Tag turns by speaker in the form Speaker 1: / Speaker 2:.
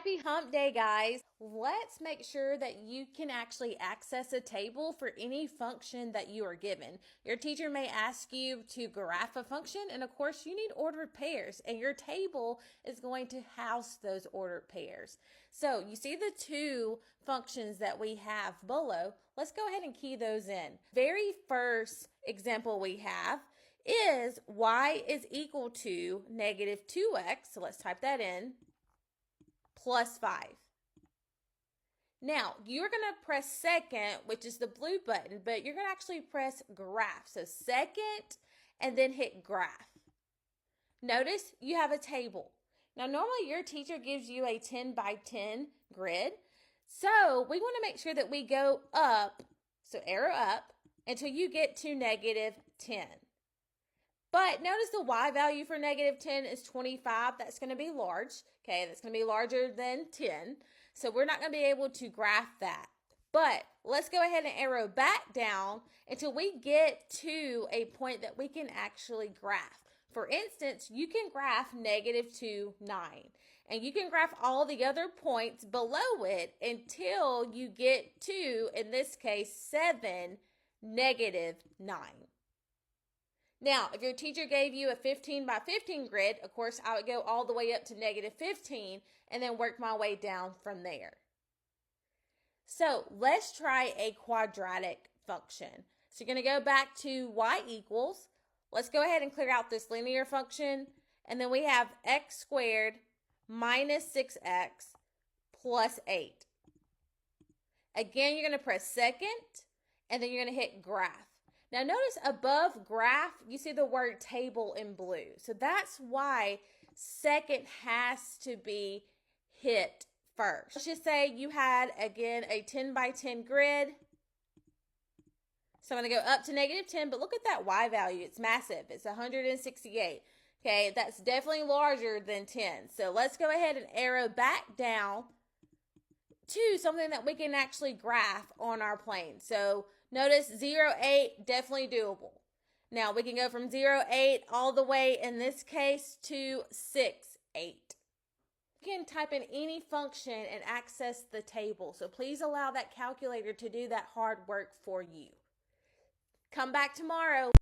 Speaker 1: Happy hump day, guys. Let's make sure that you can actually access a table for any function that you are given. Your teacher may ask you to graph a function, and of course you need ordered pairs, and your table is going to house those ordered pairs. So you see the two functions that we have below. Let's go ahead and key those in. Very first example we have is y is equal to negative 2x, so let's type that in, plus 5. Now, you're going to press second, which is the blue button, but you're going to actually press graph. So second, and then hit graph. Notice you have a table. Now, normally your teacher gives you a 10 by 10 grid. So we want to make sure that we go up, so arrow up, until you get to negative 10. But notice the y value for negative 10 is 25. That's going to be large. Okay, that's going to be larger than 10. So we're not going to be able to graph that. But let's go ahead and arrow back down until we get to a point that we can actually graph. For instance, you can graph negative 2, 9. And you can graph all the other points below it until you get to, in this case, 7, negative 9. Now, if your teacher gave you a 15 by 15 grid, of course, I would go all the way up to negative 15 and then work my way down from there. So let's try a quadratic function. So you're going to go back to y equals. Let's go ahead and clear out this linear function. And then we have x squared minus 6x plus 8. Again, you're going to press second, and then you're going to hit graph. Now notice above graph, you see the word table in blue. So that's why second has to be hit first. Let's just say you had, again, a 10 by 10 grid. So I'm going to go up to negative 10, but look at that y value. It's massive. It's 168. Okay, that's definitely larger than 10. So let's go ahead and arrow back down to something that we can actually graph on our plane. So notice 0, 8, definitely doable. Now we can go from 0, 8 all the way, in this case, to 6, 8. You can type in any function and access the table. So please allow that calculator to do that hard work for you. Come back tomorrow.